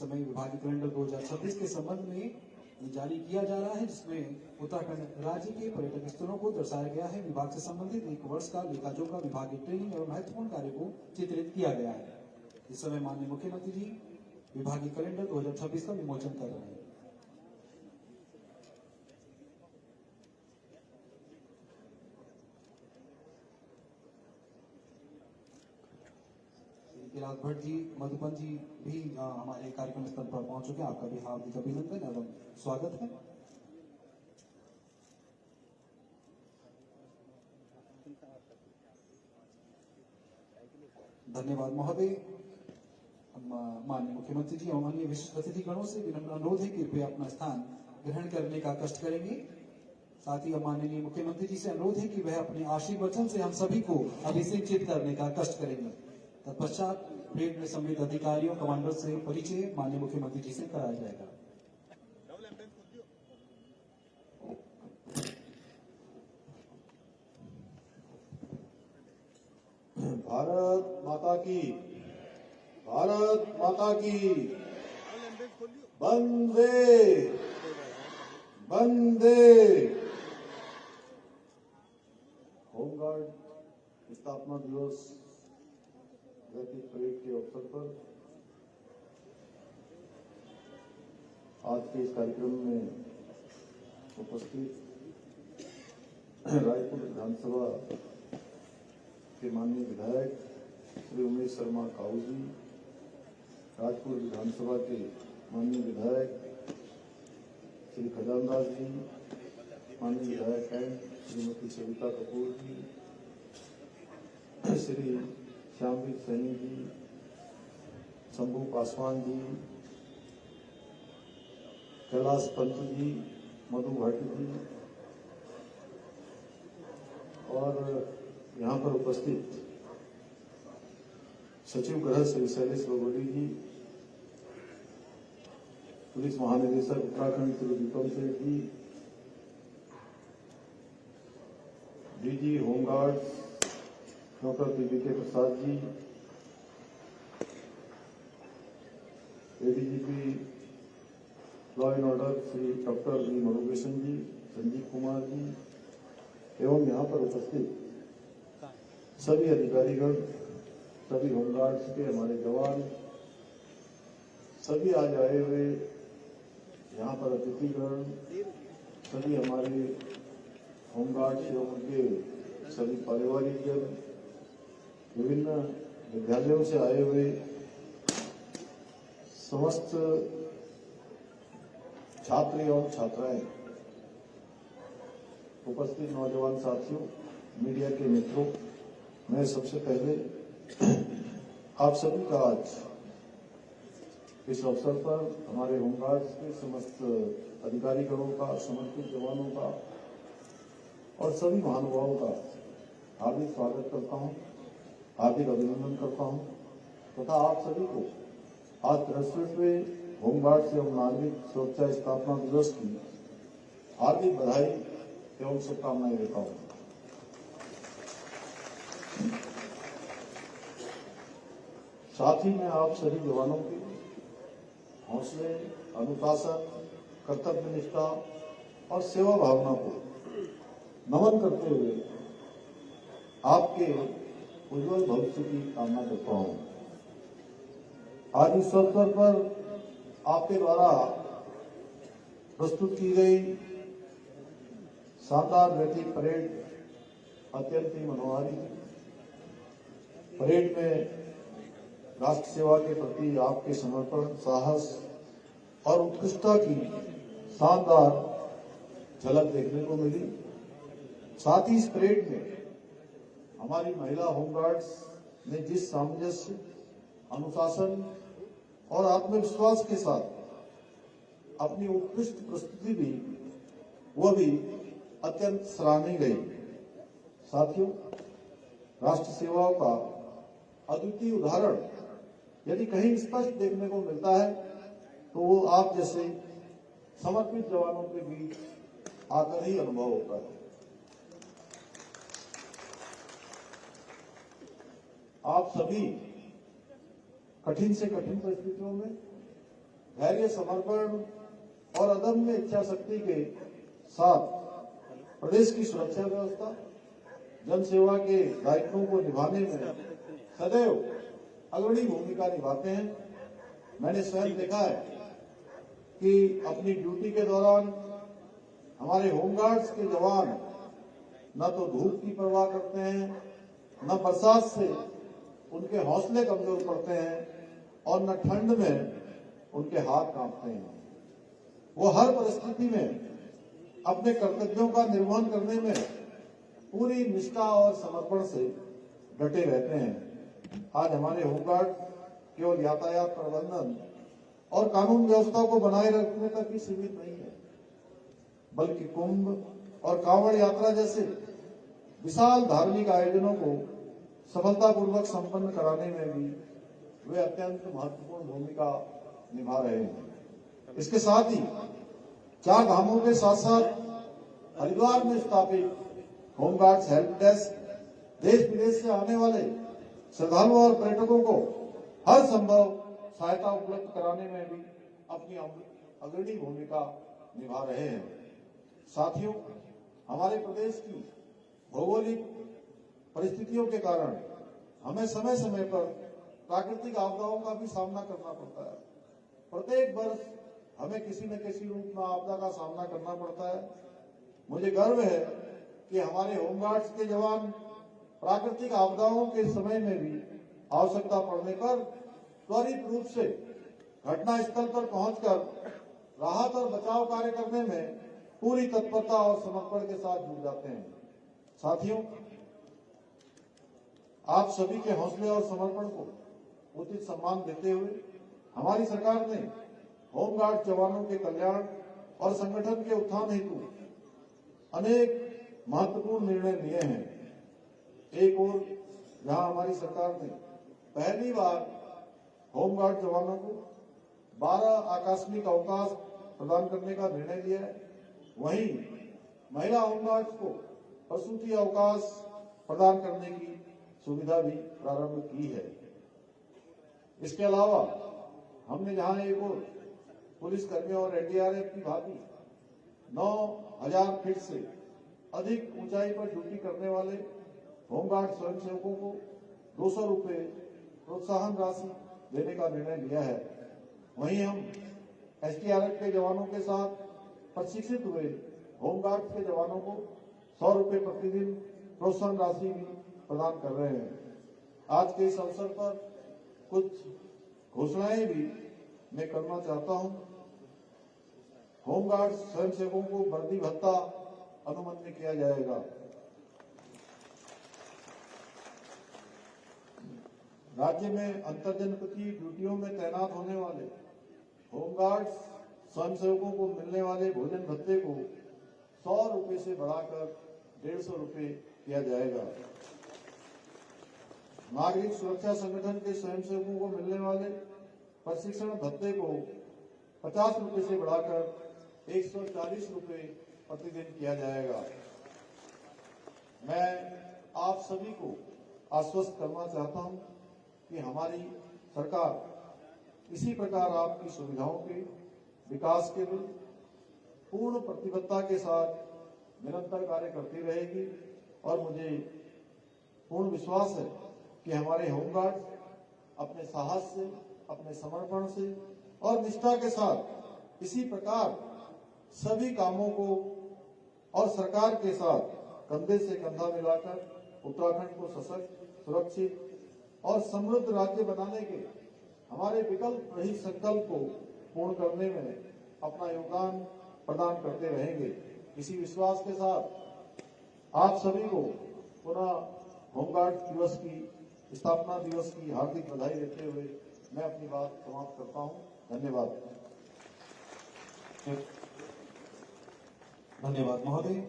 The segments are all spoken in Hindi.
समय विभागीय कैलेंडर 2026 के संबंध में जारी किया जा रहा है, जिसमें उत्तराखंड राज्य के पर्यटक स्थलों को दर्शाया गया है। विभाग से संबंधित एक वर्ष का लेखाजोखा, विभागीय ट्रेनिंग एवं महत्वपूर्ण कार्य को चित्रित किया गया है। इस समय माननीय मुख्यमंत्री जी विभागीय कैलेंडर 2026 का विमोचन कर रहे हैं। गिराज भट्ट जी, मधुबन जी भी हमारे कार्यक्रम स्थल पर पहुंच चुके हैं। आपका भी हार्दिक अभिनंदन एवं स्वागत है। धन्यवाद महोदय। माननीय मुख्यमंत्री जी और अन्य विशिष्ट अतिथिगणों से विनम्र अनुरोध है कि कृपया अपना स्थान ग्रहण करने का कष्ट करेंगे। साथ ही माननीय मुख्यमंत्री जी से अनुरोध है कि वह अपने आशीर्वचन से हम सभी को अभिषेचित करने का कष्ट करेंगे। तत्पश्चात परेड में सम्मिलित अधिकारियों, कमांडर से परिचय माननीय मुख्यमंत्री जी से कराया जाएगा। भारत माता की, भारत माता की, वंदे वंदे। होमगार्ड स्थापना दिवस रैपिड परेड के अवसर पर आज के इस कार्यक्रम में उपस्थित रायपुर विधानसभा के माननीय विधायक श्री उमेश शर्मा काऊ जी, राजपुर विधानसभा के माननीय विधायक श्री खजानदास जी, माननीय विधायक कैंट श्रीमती सविता कपूर जी, श्री श्यामवीर सैनी जी, शंभू पासवान जी, कैलाश पंत जी, मधु भट्ट जी और यहाँ पर उपस्थित सचिव गृह श्री शैलेश बगोली जी, पुलिस महानिदेशक Uttarakhand Shri Vikram Seth ji, DG home guard doctor PVK Prasad ji, ADGP law and order Shri doctor V Murugesan ji, Sanjeev Kumar ji एवं यहाँ पर उपस्थित सभी अधिकारीगण, सभी होमगार्ड्स के हमारे जवान, सभी आज आए हुए यहाँ पर अतिथिगण, सभी हमारे होमगार्ड्स एवं उनके सभी पारिवारिक जन, विभिन्न विद्यालयों से आए हुए समस्त छात्र एवं छात्राएं, उपस्थित नौजवान साथियों, मीडिया के मित्रों, मैं सबसे पहले आप सभी का आज इस अवसर पर हमारे होमगार्ड्स के समस्त अधिकारीगणों का, समर्पित जवानों का और सभी महानुभावों का हार्दिक स्वागत करता हूं, हार्दिक अभिनंदन करता हूं तथा आप सभी को आज 63वें होमगार्ड्स एवं नागरिक सुरक्षा स्थापना दिवस की हार्दिक बधाई एवं शुभकामनाएं देता हूं। साथ ही मैं आप सभी जवानों के हौसले, अनुशासन, कर्तव्य निष्ठा और सेवा भावना को नमन करते हुए आपके उज्जवल भविष्य की कामना करता हूं। आज इस अवसर पर आपके द्वारा प्रस्तुत की गई शानदार रैली परेड अत्यंत ही मनोहारी। परेड में राष्ट्र सेवा के प्रति आपके समर्पण, साहस और उत्कृष्टता की शानदार झलक देखने को मिली। साथ ही इस परेड में हमारी महिला होमगार्ड्स ने जिस सामंजस्य, अनुशासन और आत्मविश्वास के साथ अपनी उत्कृष्ट प्रस्तुति दी, वह भी अत्यंत सराहनीय गई। साथियों, राष्ट्र सेवाओं का अद्वितीय उदाहरण यदि कहीं स्पष्ट देखने को मिलता है तो वो आप जैसे समर्पित जवानों के बीच आकर ही अनुभव होता है। आप सभी कठिन से कठिन परिस्थितियों में धैर्य, समर्पण और अदम्य इच्छा शक्ति के साथ प्रदेश की सुरक्षा व्यवस्था, जन सेवा के दायित्वों को निभाने में सदैव अग्रणी भूमिका निभाते हैं। मैंने स्वयं देखा है कि अपनी ड्यूटी के दौरान हमारे होमगार्ड्स के जवान न तो धूप की परवाह करते हैं, न बरसात से उनके हौसले कमजोर पड़ते हैं और न ठंड में उनके हाथ कांपते हैं। वो हर परिस्थिति में अपने कर्तव्यों का निर्वहन करने में पूरी निष्ठा और समर्पण से डटे रहते हैं। आज हमारे होमगार्ड केवल यातायात प्रबंधन और कानून व्यवस्था को बनाए रखने तक ही सीमित नहीं है, बल्कि कुंभ और कांवड़ यात्रा जैसे विशाल धार्मिक आयोजनों को सफलतापूर्वक संपन्न कराने में भी वे अत्यंत महत्वपूर्ण भूमिका निभा रहे हैं। इसके साथ ही 4 धामों के साथ साथ हरिद्वार में स्थापित होमगार्ड्स हेल्प डेस्क देश विदेश से आने वाले श्रद्धालुओं और पर्यटकों को हर संभव सहायता उपलब्ध कराने में भी अपनी अग्रणी भूमिका निभा रहे हैं। साथियों, हमारे प्रदेश की भौगोलिक परिस्थितियों के कारण हमें समय समय पर प्राकृतिक आपदाओं का भी सामना करना पड़ता है। प्रत्येक वर्ष हमें किसी न किसी रूप में आपदा का सामना करना पड़ता है। मुझे गर्व है कि हमारे होमगार्ड्स के जवान प्राकृतिक आपदाओं के समय में भी आवश्यकता पड़ने पर त्वरित रूप से घटना स्थल पर पहुंचकर राहत और बचाव कार्य करने में पूरी तत्परता और समर्पण के साथ जुट जाते हैं। साथियों, आप सभी के हौसले और समर्पण को उचित सम्मान देते हुए हमारी सरकार ने होमगार्ड जवानों के कल्याण और संगठन के उत्थान हेतु अनेक महत्वपूर्ण निर्णय लिए हैं। एक ओर जहां हमारी सरकार ने पहली बार होमगार्ड जवानों को 12 आकस्मिक अवकाश प्रदान करने का निर्णय लिया है, वहीं महिला होमगार्ड्स को प्रसूति अवकाश प्रदान करने की सुविधा भी प्रारंभ की है। इसके अलावा हमने जहां एक और पुलिस कर्मियों और एनडीआरएफ की भांति 9,000 फीट से अधिक ऊंचाई पर ड्यूटी करने वाले होमगार्ड स्वयंसेवकों को 200 रुपए प्रोत्साहन राशि देने का निर्णय लिया है। वहीं हम एसडीआरएफ के जवानों के साथ प्रशिक्षित हुए होमगार्ड के जवानों को 100 रुपए प्रतिदिन प्रोत्साहन राशि भी प्रदान कर रहे हैं। आज के इस अवसर पर कुछ घोषणाएं भी मैं करना चाहता हूं। होमगार्ड स्वयंसेवकों को वर्दी भत्ता अनुमन्य किया जाएगा। राज्य में अंतरजनपदीय ड्यूटियों में तैनात होने वाले होमगार्ड स्वयंसेवकों को मिलने वाले भोजन भत्ते को 100 रुपए से बढ़ाकर 150 रुपए किया जाएगा। नागरिक सुरक्षा संगठन के स्वयंसेवकों को मिलने वाले प्रशिक्षण भत्ते को 50 रुपए से बढ़ाकर 140 रुपए प्रतिदिन किया जाएगा। मैं आप सभी को आश्वस्त करना चाहता हूं कि हमारी सरकार इसी प्रकार आपकी सुविधाओं के विकास के लिए पूर्ण प्रतिबद्धता के साथ निरंतर कार्य करती रहेगी और मुझे पूर्ण विश्वास है कि हमारे होमगार्ड अपने साहस से, अपने समर्पण से और निष्ठा के साथ इसी प्रकार सभी कामों को और सरकार के साथ कंधे से कंधा मिलाकर उत्तराखंड को सशक्त, सुरक्षित और समृद्ध राज्य बनाने के हमारे विकल्प रहित संकल्प को पूर्ण करने में अपना योगदान प्रदान करते रहेंगे। इसी विश्वास के साथ आप सभी को पुनः होमगार्ड दिवस की, स्थापना दिवस की हार्दिक बधाई देते हुए मैं अपनी बात समाप्त करता हूं। धन्यवाद। धन्यवाद महोदय।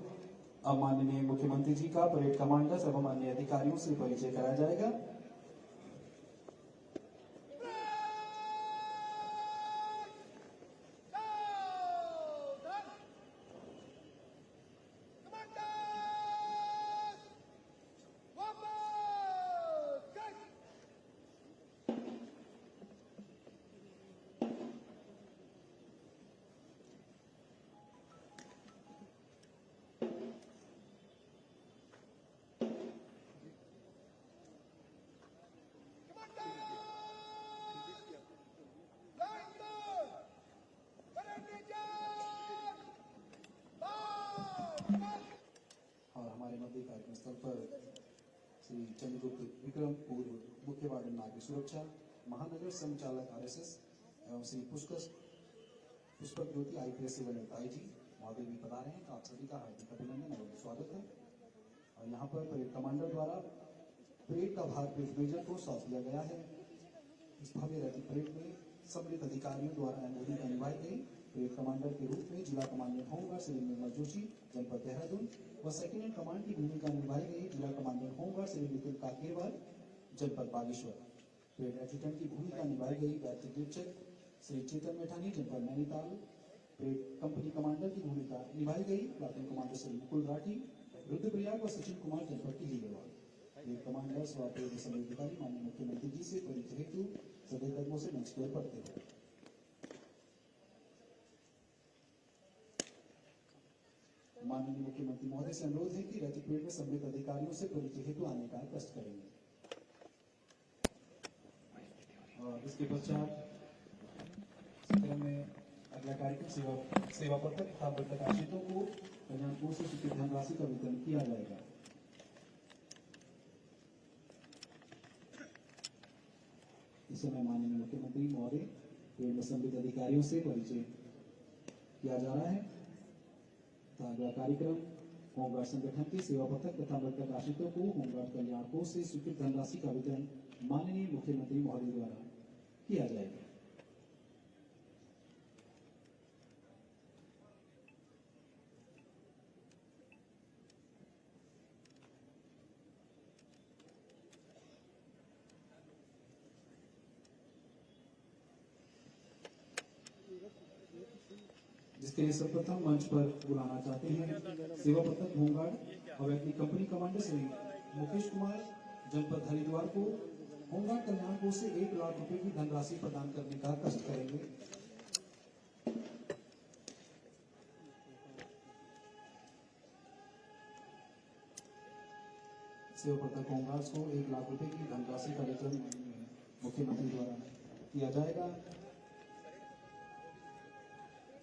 अब माननीय मुख्यमंत्री जी का परेड कमांडर्स एवं अन्य अधिकारियों से परिचय कराया जाएगा। और हमारे मध्य कार्यक्रम स्थल पर श्री चंद्रगुप्त विक्रम पूर्व मुख्य वार्डन नागरिक सुरक्षा महानगर संचालक आरएसएस एवं श्री पुष्पक ज्योति आईपीएस सेवा आईजी महोदय भी पधारे हैं। आप सभी का हार्दिक अभिनंदन एवं स्वागत है। और यहाँ पर परेड कमांडर द्वारा परेड का भार ब्रिगेड मेजर को सौंप दिया गया है। इस भव्य रैली परेड में सम्मिलित अधिकारियों द्वारा अहम भूमिका निभाई गई। परेड कमांडर के रूप में जिला कमांडेंट होमगार्ड श्री निर्मल जोशी जनपद देहरादून व सेकेंड इन कमांड की भूमिका निभाई गई जिला कमांडेंट होमगार्ड श्री नितिन काकेवाल जनपद बागेश्वर। परेड एडजुटेंट की भूमिका निभाई गई गायत्री दीक्षक श्री चेतन मेठानी जनपद नैनीताल। परेड कंपनी कमांडर की भूमिका निभाई गई प्लाटून कमांडर श्री मुकुल राठी रुद्रप्रयाग व सचिन कुमार जनपद टिहरी गढ़वाल। परेड कमांडर्स व परेड समन्वय अधिकारी माननीय मुख्यमंत्री जी से परिचय हेतु सदैव कदमों से मंच पर पढ़ते हैं। माननीय मुख्यमंत्री महोदय से अनुरोध है कि रैली परेड में सम्मिलित अधिकारियों से परिचय हेतु आने का कष्ट करेंगे। और इसके पश्चात क्रम में अगला कार्यक्रम सेवा पत्रक तथा प्रकाशितों को कल्याण कोष से स्वीकृत धनराशि का वितरण किया जाएगा। इस समय माननीय मुख्यमंत्री महोदय परेड में सम्मिलित अधिकारियों से परिचय किया जा रहा है। अगला कार्यक्रम होमगार्ड संगठन के सेवा पत्रक तथा प्रकाशितों को होमगार्ड कल्याण कोष से स्वीकृत धनराशि का वितरण माननीय मुख्यमंत्री महोदय द्वारा किया जाएगा। जिसके लिए सर्वप्रथम मंच पर बुलाना चाहते हैं सेवा पत्रक होमगार्ड और अपनी कंपनी कमांडर श्री मुकेश कुमार जनपद हरिद्वार को होमगार्ड कल्याण कोष से 1 लाख रुपए की धनराशि प्रदान करने का कष्ट करेंगे। सेवा पत्रक होमगार्ड को 1 लाख रुपए की धनराशि का वितरण मुख्यमंत्री द्वारा किया जाएगा।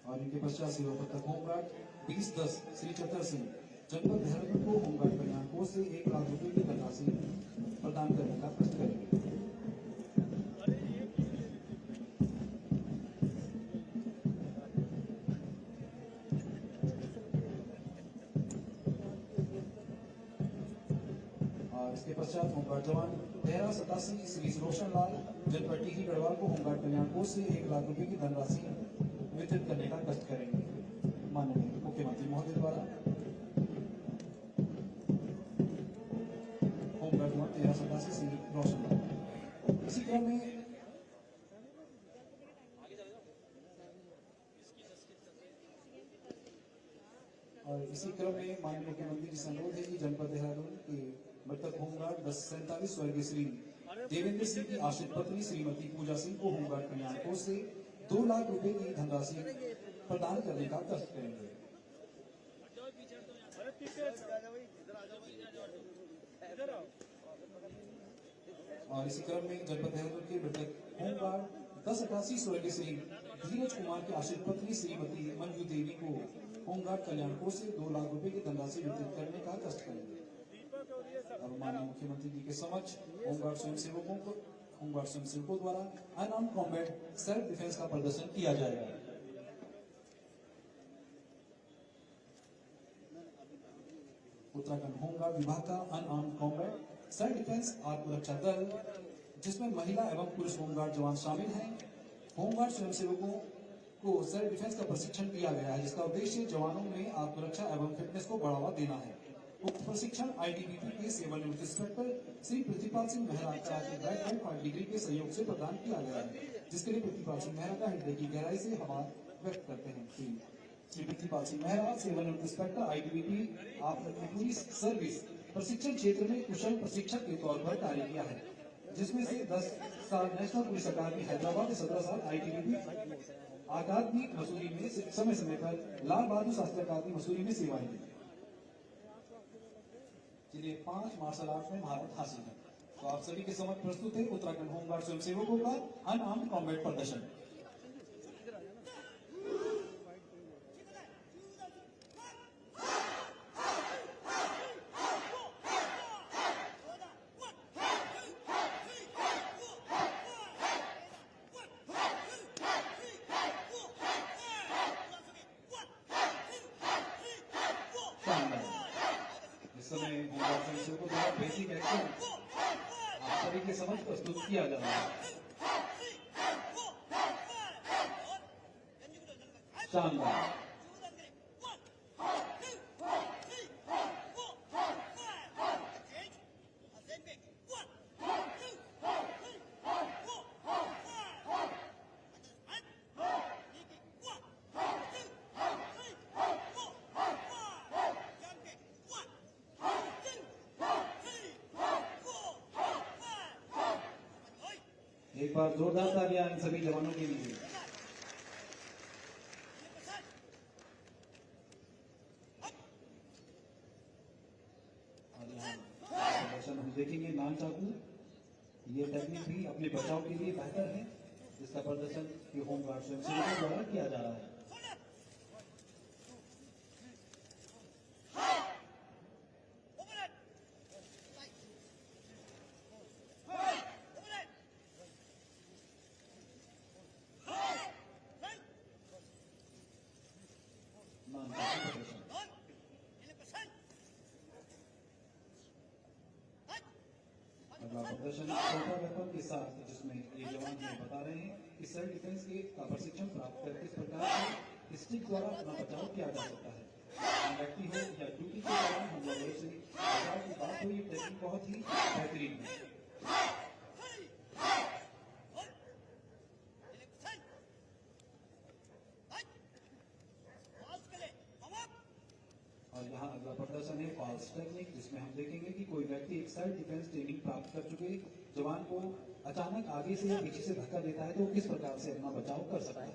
और इनके पश्चात सेवा पत्रक होमगार्ड 2010 श्री चतर सिंह जनपद देहरादून को होमगार्ड कल्याण कोष से 1 लाख रुपए की धनराशि प्रदान करने का कष्ट करेंगे। और इसके पश्चात होमगार्ड जवान 1387 श्री रोशन लाल जनपद टिहरी गढ़वाल को होमगार्ड कल्याण कोष से 1 लाख रुपए की धनराशि वितरित करने का कष्ट करेंगे माननीय मुख्यमंत्री महोदय द्वारा। होमगार्ड 1387 श्री रोशन लाल। इसी क्रम में माननीय मुख्यमंत्री जी से अनुरोध है कि जनपद देहरादून के मृतक होमगार्ड 1047 स्वर्गीय श्री देवेंद्र सिंह की आश्रित पत्नी श्रीमती पूजा सिंह को होमगार्ड कल्याण कोष से 2 लाख रुपए की धनराशि प्रदान करने का कष्ट करेंगे। और इसी क्रम में जनपद देहरादून के मृतक होमगार्ड 1088 स्वर्गीय श्री धीरज कुमार की आश्रित पत्नी श्रीमती मंजू देवी को होमगार्ड कल्याण कोष से 2 लाख रुपए की धनराशि वितरित करने का कष्ट करेंगे। और माननीय मुख्यमंत्री जी के समक्ष होमगार्ड स्वयंसेवकों द्वारा अनआर्म्ड कॉम्बैट सेल्फ डिफेंस का प्रदर्शन किया जाएगा। उत्तराखंड होमगार्ड विभाग का अनआर्म्ड कॉम्बैट सेल्फ डिफेंस आत्मरक्षा दल जिसमें महिला एवं पुरुष होमगार्ड जवान शामिल हैं। होमगार्ड स्वयंसेवकों को सेल्फ डिफेंस का प्रशिक्षण दिया गया है जिसका उद्देश्य जवानों में आत्मरक्षा एवं फिटनेस को बढ़ावा देना है। उक्त प्रशिक्षण आईटीबीपी के सेवानिवृत्त इंस्पेक्टर श्री प्रतिपाल सिंह मेहरा का डिग्री के सहयोग से प्रदान किया गया है जिसके लिए प्रतिपाल सिंह मेहरा का हृदय की गहराई से आभार व्यक्त करते हैं। श्री प्रतिपाल सिंह मेहरा सेवानिवृत्त इंस्पेक्टर आईटीबीपी आपने पूरी सर्विस प्रशिक्षण क्षेत्र में कुशल प्रशिक्षक के तौर पर कार्य किया है जिसमें से 10 साल नेशनल पुलिस अकादमी हैदराबाद, 17 साल आईटीबीपी अकादमी मसूरी में समय समय पर लाल बहादुर शास्त्री अकादमी मसूरी में सेवाएं दी, जिन्हें 5 मार्शल आर्ट में महारत हासिल है। तो आप सभी के समक्ष प्रस्तुत है उत्तराखंड होमगार्ड स्वयंसेवकों का अनआर्म्ड कॉम्बैट प्रदर्शन। समय होमगार्ड स्वयंसेवकों द्वारा बेसिक एक्शन आप सभी के समक्ष प्रस्तुत किया जा रहा है। शानदार। एक बार जोरदार तालियां इन सभी जवानों के लिए। और यहाँ प्रदर्शन हम देखेंगे नान चाकू, ये टेक्निक भी अपने बचाव के लिए बेहतर है, जिसका प्रदर्शन ये होमगार्ड स्वयंसेवकों द्वारा किया जा रहा है। नान चाकू प्रदर्शन। अगला प्रदर्शन छोटा वेपन के साथ, जिसमें ये जवान हमें बता रहे हैं कि सेल्फ डिफेंस का प्रशिक्षण प्राप्त कर किस प्रकार से स्टिक द्वारा अपना बचाव किया जा सकता है। व्यक्ति हो या ड्यूटी के दौरान हम लोगों से बचाव की बात हुई, टेक्निक बहुत ही बेहतरीन है। और यहाँ अगला प्रदर्शन है फॉल्स टेक्निक, जिसमें हम देखेंगे कि कोई व्यक्ति एक सेल्फ डिफेंस ट्रेनिंग प्राप्त कर चुके जवान को अचानक आगे से या पीछे से धक्का देता है तो वो किस प्रकार से अपना बचाव कर सकता है।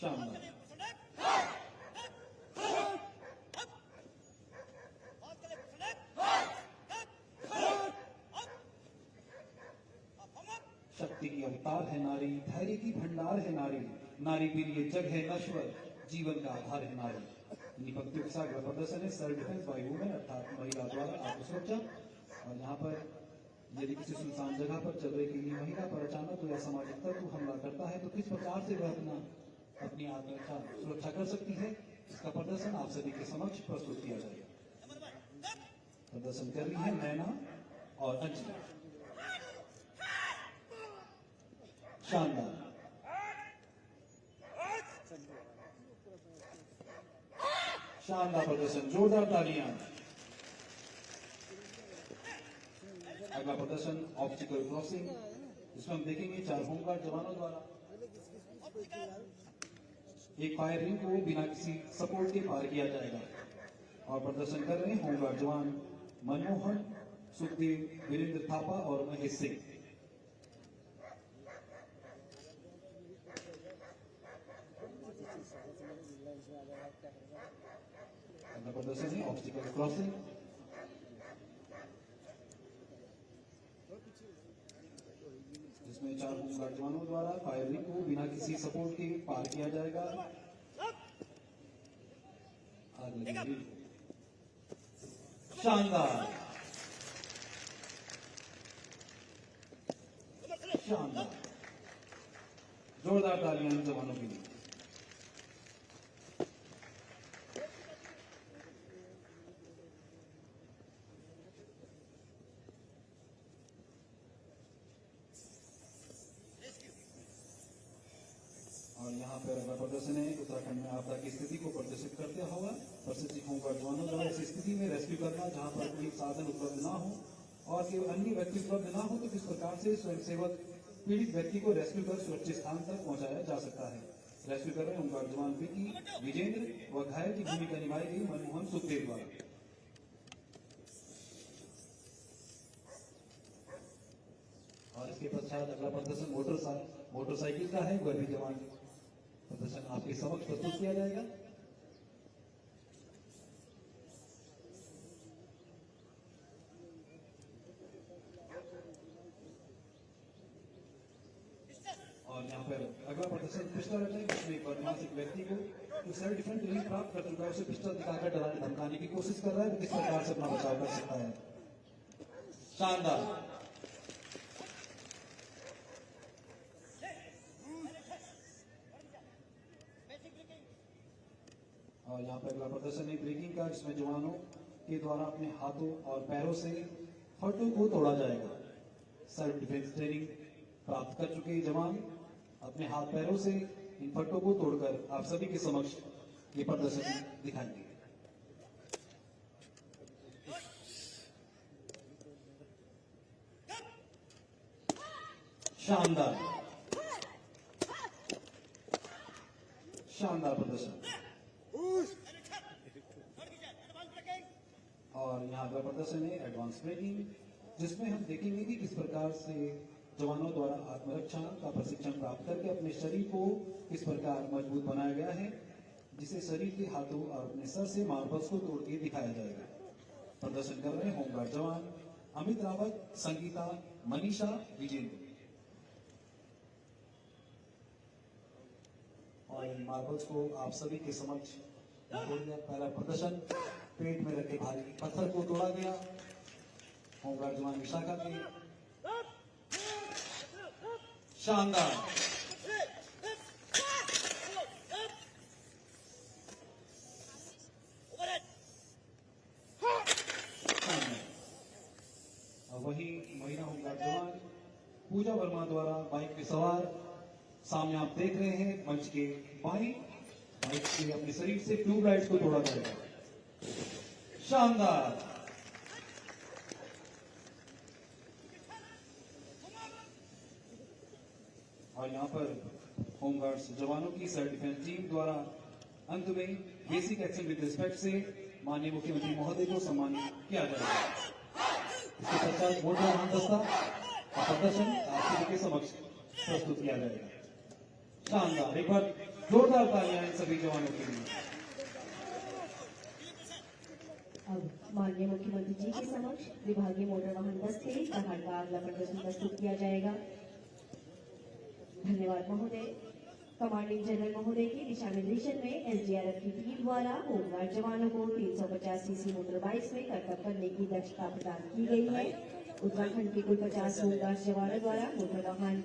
शानदार। शक्ति की अवतार है नारी, धैर्य की भंडार है नारी, नारी के लिए जग है नश्वर, जीवन का आधार है नारी। इन्हीं पंक्तियों के साथ अगला प्रदर्शन है सेल्फ डिफेंस बाय वुमेन, अर्थात महिला द्वारा आत्मसुरक्षा। और यहाँ पर यदि किसी सुनसान जगह पर चल रही महिला पर अचानक कोई असामाजिक तत्व हमला करता है तो किस प्रकार से वह अपनी आत्मरक्षा सुरक्षा कर सकती है, इसका प्रदर्शन आप सभी के समक्ष प्रस्तुत किया जाएगा। प्रदर्शन कर रही है नैना और अंजना। शानदार। शानदार प्रदर्शन, जोरदार तालियां। अगला प्रदर्शन ऑब्स्टिकल क्रॉसिंग, जिसमें हम देखेंगे 4 होमगार्ड जवानों द्वारा एक फायर रिंग को बिना किसी सपोर्ट के पार किया जाएगा। और प्रदर्शन कर रहे हैं होमगार्ड जवान मनमोहन, सुखदेव, वीरेंद्र थापा और महेश सिंह। अगला प्रदर्शन है ऑब्स्टिकल क्रॉसिंग, जिसमें 4 होमगार्ड जवानों द्वारा फायरिंग को बिना किसी सपोर्ट के पार किया जाएगा। शानदार। शानदार। जोरदार तालियां इन जवानों के लिए। और यहाँ पर अगला प्रदर्शन है उत्तराखंड में आपदा की स्थिति को प्रदर्शित करते हुआ प्रशिक्षित होमगार्ड जवानों द्वारा ऐसी स्थिति में रेस्क्यू करना जहाँ पर कोई साधन उपलब्ध ना हो और केवल अन्य व्यक्ति उपलब्ध ना हो तो किस प्रकार से स्वयंसेवक पीड़ित व्यक्ति को रेस्क्यू कर सुरक्षित स्थान तक पहुंचाया जा सकता है। रेस्क्यू कर रहे होमगार्ड जवान विकी, विजेंद्र व घायल की भूमिका निभाई गई मनमोहन सुखदेव द्वारा। और इसके पश्चात अगला प्रदर्शन मोटरसाइकिल का है, वह भी जवान प्रदर्शन आपके समक्ष प्रस्तुत किया जाएगा। और यहाँ पर अगला प्रदर्शन पिस्टल अटैक, जिसमें एक बदमाश व्यक्ति को जो सेल्फ डिफेंस ट्रेनिंग प्राप्त कर चुका है उसे पिस्टल दिखाकर डराने धमकाने की कोशिश कर रहा है, तो किस प्रकार से अपना बचाव कर सकता है। शानदार। और यहाँ पर अगला प्रदर्शन है ब्रेकिंग का, जिसमें जवानों के द्वारा अपने हाथों और पैरों से फटों को तोड़ा जाएगा। सेल्फ डिफेंस ट्रेनिंग प्राप्त कर चुके जवान अपने हाथ पैरों से इन फटों को तोड़कर आप सभी के समक्ष ये प्रदर्शन दिखाएंगे। शानदार शानदार प्रदर्शन। और यहाँ का प्रदर्शन है एडवांस ब्रेकिंग, जिसमें हम देखेंगे कि किस प्रकार से जवानों द्वारा आत्मरक्षा का प्रशिक्षण प्राप्त करके अपने शरीर को किस प्रकार मजबूत बनाया गया है, जिसे शरीर के हाथों और अपने सर से मार्बल्स को तोड़ के दिखाया जाएगा। प्रदर्शन कर रहे हैं होमगार्ड जवान अमित रावत, संगीता, मनीषा, विजेंद्र। और इन मार्बल्स को आप सभी के समक्ष तोड़ दिया। पहला प्रदर्शन पेट में रखे भारी पत्थर को तोड़ा गया होमगार्ड जवान विशाखा के। शानदार वही महिला होमगार्ड जवान पूजा वर्मा द्वारा बाइक पे सवार सामने आप देख रहे हैं मंच के बाइक से अपने शरीर से ट्यूबलाइट्स को तोड़ा जाएगा। शानदार और यहाँ पर होमगार्ड्स जवानों की सेल्फ डिफेंस टीम द्वारा अंत में बेसिक एक्शन विद रिस्पेक्ट से माननीय मुख्यमंत्री महोदय को सम्मानित किया जाएगा। इसके पश्चात मोटर वाहन दस्ता का प्रदर्शन आप सभी के समक्ष प्रस्तुत किया जाएगा। शानदार, एक बार जोरदार तालियां इन सभी जवानों के लिए। अब माननीय मुख्यमंत्री जी के समक्ष विभागीय मोटर वाहन दस्ते पहाड़ का अगला प्रदर्शन प्रस्तुत किया जाएगा। धन्यवाद महोदय। कमांडिंग जनरल महोदय के दिशा निर्देशन में एसडीआरएफ की टीम द्वारा होमगार्ड जवानों को 350 सीसी मोटर बाइक्स में कर्तव्य करने की दक्षता प्रदान की गई है। उत्तराखंड के कुल 50 होमगार्ड जवानों द्वारा मोटर वाहन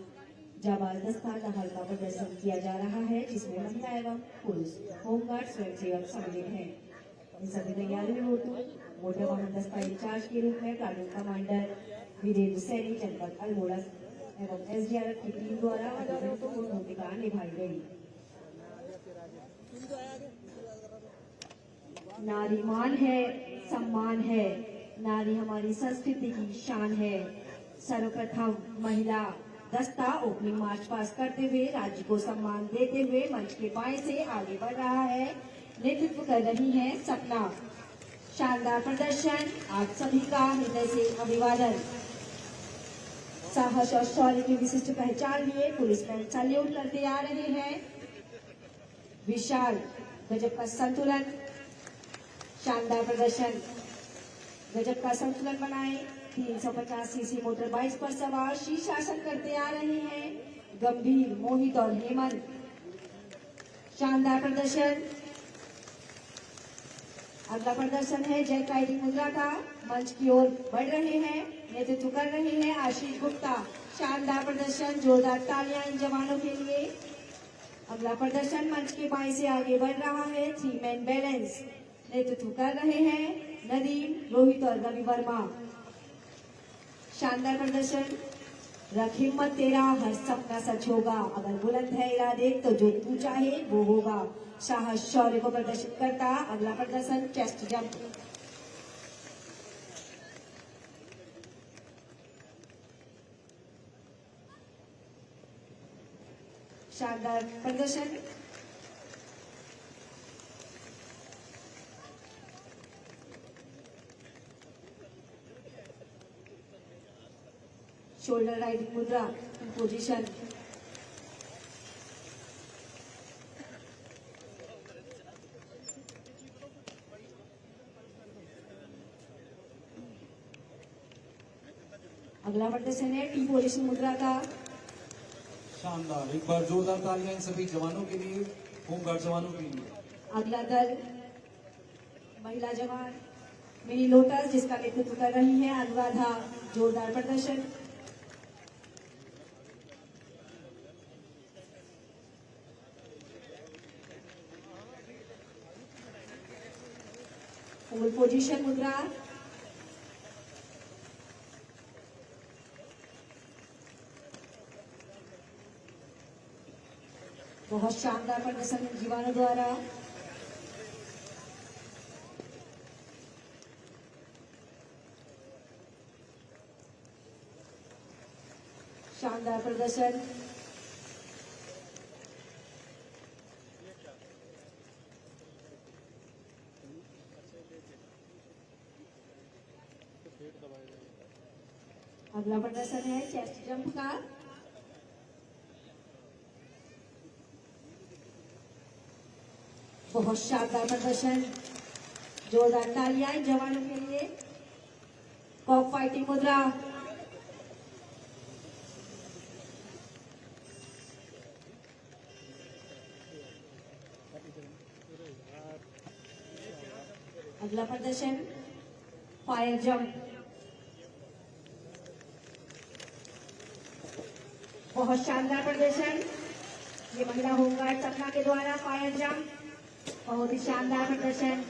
जाबाज दस्ता दहाड़ का प्रदर्शन किया जा रहा है, जिसमें महिला एवं पुरुष होमगार्ड स्वयंसेवक सम्मिलित हैं। इन सभी तैयारियों हेतु मोटर वाहन दस्ता इंचार्ज के रूप में प्लाटून कमांडर वीरेंद्र सैनी जनपद अल्मोड़ा एवं एसडीआरएफ की टीम द्वारा महत्वपूर्ण भूमिका निभाई गई। नारी मान है, सम्मान है, नारी हमारी संस्कृति की शान है। सर्वप्रथम महिला दस्ता ओपनिंग मार्च पास करते हुए राज्य को सम्मान देते हुए मंच के बाएं से आगे बढ़ रहा है। नेतृत्व कर रही है सपना। शानदार प्रदर्शन, आप सभी का हृदय से अभिवादन। साहस और शौर्य की विशिष्ट पहचान लिए पुलिसमैन सैल्यूट करते आ रहे हैं। विशाल, गजब का संतुलन, शानदार प्रदर्शन, गजब का संतुलन बनाए। 350 सीसी मोटर बाइक पर सवार शीर्षासन करते आ रहे हैं गंभीर, मोहित और हेमंत। शानदार प्रदर्शन। अगला प्रदर्शन है जय काइटिंग मुद्रा का। मंच की ओर बढ़ रहे हैं, नेतृत्व कर रहे हैं आशीष गुप्ता। शानदार प्रदर्शन, जोरदार तालियां इन जवानों के लिए। अगला प्रदर्शन मंच के बाएं से आगे बढ़ रहा है 3 मैन बैलेंस। नेतृत्व कर रहे हैं नदीम, रोहित और रवि वर्मा। शानदार प्रदर्शन। रख हिम्मत तेरा, हर सपना सच होगा। अगर बुलंद है इरादे तो जो तू चाहे वो होगा। साहस शौर्य को प्रदर्शित करता अगला प्रदर्शन चेस्ट जंप। शानदार प्रदर्शन। शोल्डर राइडिंग मुद्रा पोजीशन। अगला प्रदर्शन है टी पोजीशन मुद्रा का। शानदार, एक बार जोरदार तालियां इन सभी जवानों के लिए, होमगार्ड जवानों के लिए। अगला दल महिला जवान मिनी लोटस, जिसका नेतृत्व कर रही है अनुराधा। जोरदार प्रदर्शन। पोल पोजीशन मुद्रा। बहुत शानदार प्रदर्शन जीवाणु द्वारा। शानदार प्रदर्शन। अगला प्रदर्शन है चेस्ट जंप का। बहुत शानदार प्रदर्शन। जोरदार तालियां इन जवानों के लिए। कॉक फाइटिंग मुद्रा। अगला प्रदर्शन फायर जंप। बहुत शानदार प्रदर्शन। ये महिला होमगार्ड सपना के द्वारा फायर जंप। बहुत ही शानदार प्रदर्शन।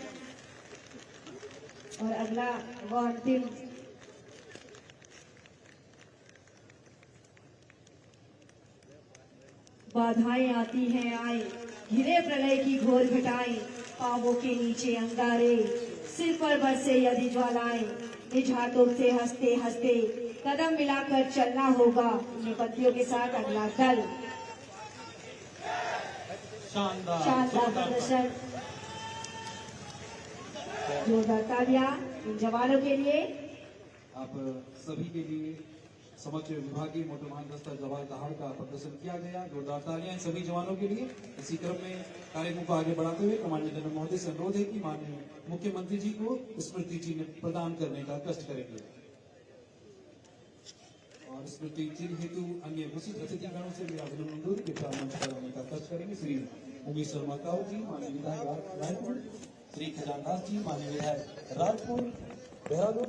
और अगला वो अंतिम बाधाएं आती हैं आए, घिरे प्रलय की घोर घटाएं, पावों के नीचे अंगारे, सिर पर बरसे यदि ज्वालाएं, निज हाथों से हंसते हंसते कदम मिलाकर चलना होगा। विपत्तियों के साथ अगला दल। शानदार प्रदर्शन। जोरदार तालियां इन जवानों के लिए। आप सभी के लिए समक्ष विभागीय मोटर वाहन दस्ता जवान दहाड़ का प्रदर्शन किया गया। जोरदार तालियां इन सभी जवानों के लिए। इसी क्रम में कार्यक्रम को आगे बढ़ाते हुए कमांडेंट जनरल महोदय से अनुरोध है कि माननीय मुख्यमंत्री जी को स्मृति चिन्ह प्रदान करने का कष्ट करेंगे और स्मृति चिन्ह हेतु अन्य घोषित अतिथिगणों से मेरा अभिनंदन कृपया मंच पर आने का कष्ट करेंगे। श्री उमेश शर्मा काऊ जी, माननीय विधायक रायपुर, श्री खजानदास जी, माननीय विधायक राजपुर, देहरादून।